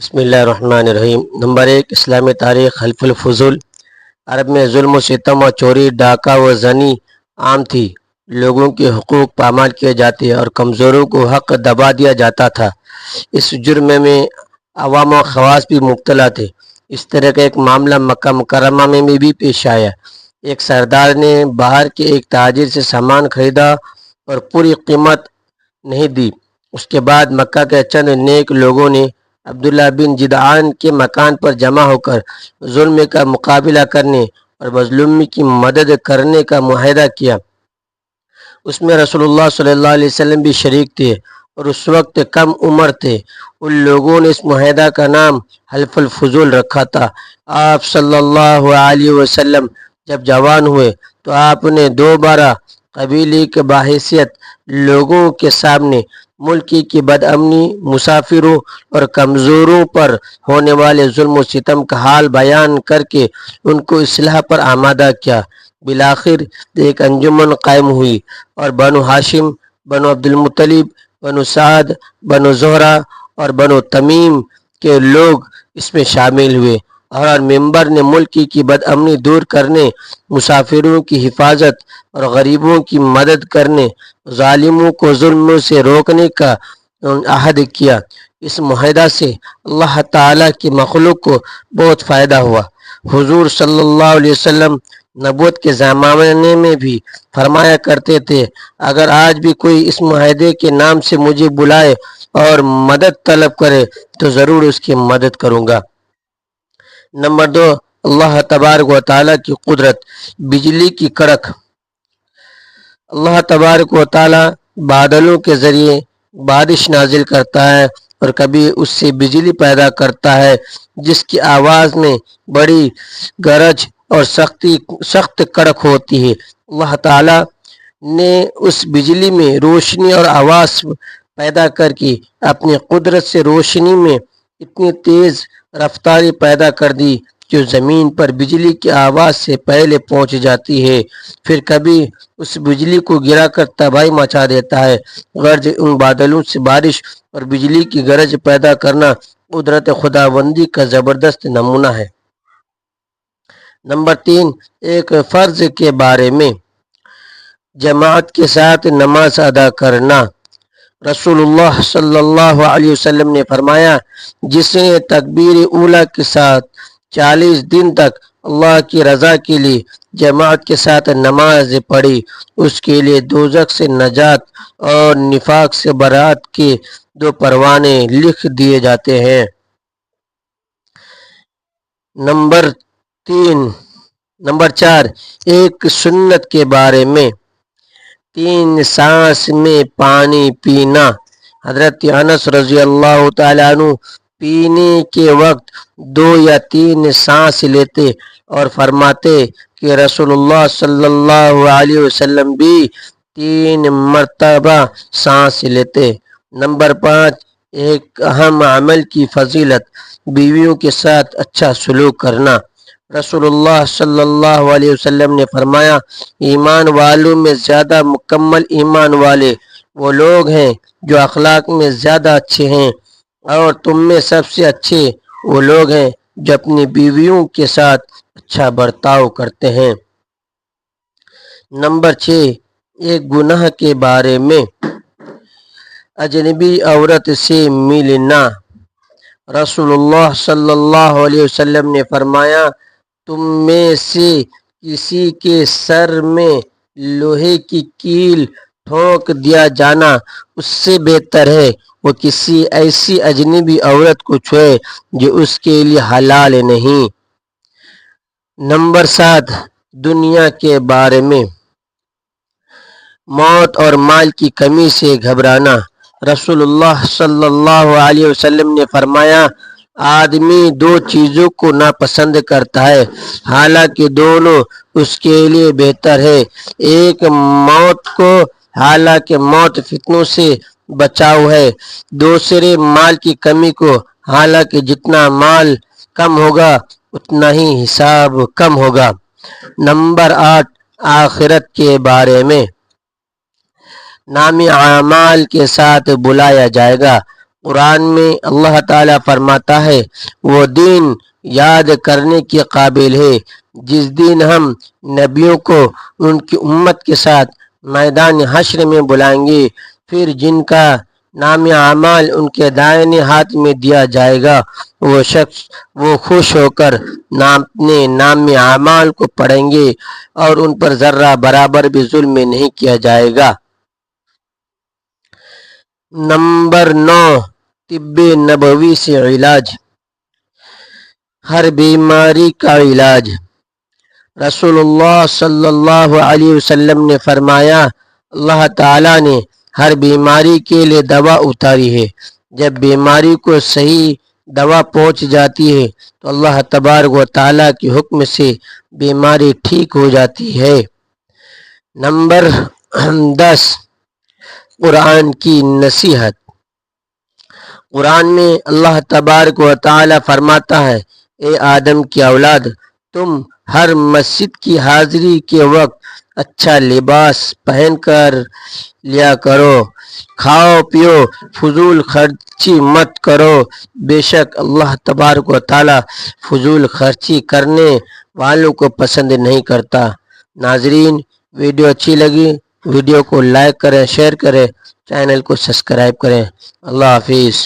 بسم اللہ الرحمن الرحیم۔ نمبر 1، اسلامی تاریخ۔ حلف الفضول۔ عرب میں ظلم و ستم و چوری، ڈاکہ و زنی عام تھی۔ لوگوں کے حقوق پامال کیے جاتے اور کمزوروں کو حق دبا دیا جاتا تھا۔ اس جرم میں عوام و خواص بھی مبتلا تھے۔ اس طرح کا ایک معاملہ مکہ مکرمہ میں بھی پیش آیا۔ ایک سردار نے باہر کے ایک تاجر سے سامان خریدا اور پوری قیمت نہیں دی۔ اس کے بعد مکہ کے چند نیک لوگوں نے عبداللہ بن جدعان کے مکان پر جمع ہو کر ظلم کا مقابلہ کرنے اور مظلوم کی مدد کرنے کا معاہدہ کیا۔ اس میں رسول اللہ صلی اللہ علیہ وسلم بھی شریک تھے اور اس وقت کم عمر تھے۔ ان لوگوں نے اس معاہدہ کا نام حلف الفضول رکھا تھا۔ آپ صلی اللہ علیہ وسلم جب جوان ہوئے تو آپ نے دوبارہ قبیلے کے باحثیت لوگوں کے سامنے ملک کی بدامنی، مسافروں اور کمزوروں پر ہونے والے ظلم و ستم کا حال بیان کر کے ان کو اصلاح پر آمادہ کیا۔ بالآخر ایک انجمن قائم ہوئی اور بنو ہاشم، بنو عبد المطلب، بنو سعد، بنو زہرہ اور بنو تمیم کے لوگ اس میں شامل ہوئے اور ممبر نے ملک کی بدامنی دور کرنے، مسافروں کی حفاظت اور غریبوں کی مدد کرنے، ظالموں کو ظلم سے روکنے کا عہد کیا۔ اس معاہدہ سے اللہ تعالیٰ کی مخلوق کو بہت فائدہ ہوا۔ حضور صلی اللہ علیہ وسلم نبوت کے زمانے میں بھی فرمایا کرتے تھے، اگر آج بھی کوئی اس معاہدے کے نام سے مجھے بلائے اور مدد طلب کرے تو ضرور اس کی مدد کروں گا۔ نمبر 2، اللہ تبارک و تعالیٰ کی قدرت۔ بجلی کی کڑک۔ اللہ تبارک و تعالیٰ بادلوں کے ذریعے بارش نازل کرتا ہے اور کبھی اس سے بجلی پیدا کرتا ہے جس کی آواز میں بڑی گرج اور سخت کڑک ہوتی ہے۔ اللہ تعالیٰ نے اس بجلی میں روشنی اور آواز پیدا کر کے اپنی قدرت سے روشنی میں اتنی تیز رفتاری پیدا کر دی جو زمین پر بجلی کی آواز سے پہلے پہنچ جاتی ہے، پھر کبھی اس بجلی کو گرا کر تباہی مچا دیتا ہے۔ غرض ان بادلوں سے بارش اور بجلی کی گرج پیدا کرنا قدرت خداوندی کا زبردست نمونہ ہے۔ نمبر 3، ایک فرض کے بارے میں۔ جماعت کے ساتھ نماز ادا کرنا۔ رسول اللہ صلی اللہ علیہ وسلم نے فرمایا، جس نے تکبیر اولیٰ کے ساتھ 40 دن تک اللہ کی رضا کے لیے جماعت کے ساتھ نماز پڑھی، اس کے لیے دوزخ سے نجات اور نفاق سے برات کے 2 پروانے لکھ دیے جاتے ہیں۔ نمبر 4، ایک سنت کے بارے میں۔ 3 سانس میں پانی پینا۔ حضرت انس رضی اللہ تعالیٰ عنہ پینے کے وقت 2 یا 3 سانس لیتے اور فرماتے کہ رسول اللہ صلی اللہ علیہ وسلم بھی 3 مرتبہ سانس لیتے۔ نمبر 5، ایک اہم عمل کی فضیلت۔ بیویوں کے ساتھ اچھا سلوک کرنا۔ رسول اللہ صلی اللہ علیہ وسلم نے فرمایا، ایمان والوں میں زیادہ مکمل ایمان والے وہ لوگ ہیں جو اخلاق میں زیادہ اچھے ہیں، اور تم میں سب سے اچھے وہ لوگ ہیں جو اپنی بیویوں کے ساتھ اچھا برتاؤ کرتے ہیں۔ نمبر 6، ایک گناہ کے بارے میں۔ اجنبی عورت سے ملنا۔ رسول اللہ صلی اللہ علیہ وسلم نے فرمایا، تم میں سے کسی کے سر میں لوہے کی کیل ٹھونک دیا جانا اس سے بہتر ہے وہ کسی ایسی اجنبی عورت کو چھوئے جو اس کے لیے حلال نہیں۔ نمبر 7، دنیا کے بارے میں۔ موت اور مال کی کمی سے گھبرانا۔ رسول اللہ صلی اللہ علیہ وسلم نے فرمایا، آدمی 2 چیزوں کو ناپسند کرتا ہے حالانکہ دونوں اس کے لیے بہتر ہے، ایک موت کو حالانکہ موت فتنوں سے بچاؤ ہے، دوسرے مال کی کمی کو حالانکہ جتنا مال کم ہوگا اتنا ہی حساب کم ہوگا۔ نمبر 8، آخرت کے بارے میں۔ نامی اعمال کے ساتھ بلایا جائے گا۔ قرآن میں اللہ تعالیٰ فرماتا ہے وہ دن یاد کرنے کے قابل ہے جس دن ہم نبیوں کو ان کی امت کے ساتھ میدان حشر میں بلائیں گے، پھر جن کا نام اعمال ان کے دائیں ہاتھ میں دیا جائے گا، وہ شخص وہ خوش ہو کر اپنے نام اعمال کو پڑھیں گے اور ان پر ذرہ برابر بھی ظلم نہیں کیا جائے گا۔ نمبر 9، طب نبوی سے علاج۔ ہر بیماری کا علاج۔ رسول اللہ صلی اللہ علیہ وسلم نے فرمایا، اللہ تعالیٰ نے ہر بیماری کے لیے دوا اتاری ہے۔ جب بیماری کو صحیح دوا پہنچ جاتی ہے تو اللہ تبارک و تعالیٰ کے حکم سے بیماری ٹھیک ہو جاتی ہے۔ نمبر 10، قرآن کی نصیحت۔ قرآن میں اللہ تبارک و تعالیٰ فرماتا ہے، اے آدم کی اولاد، تم ہر مسجد کی حاضری کے وقت اچھا لباس پہن کر لیا کرو، کھاؤ پیو، فضول خرچی مت کرو، بے شک اللہ تبارک و تعالیٰ فضول خرچی کرنے والوں کو پسند نہیں کرتا۔ ناظرین، ویڈیو اچھی لگی ویڈیو کو لائک کریں، شیئر کریں، چینل کو سبسکرائب کریں۔ اللہ حافظ۔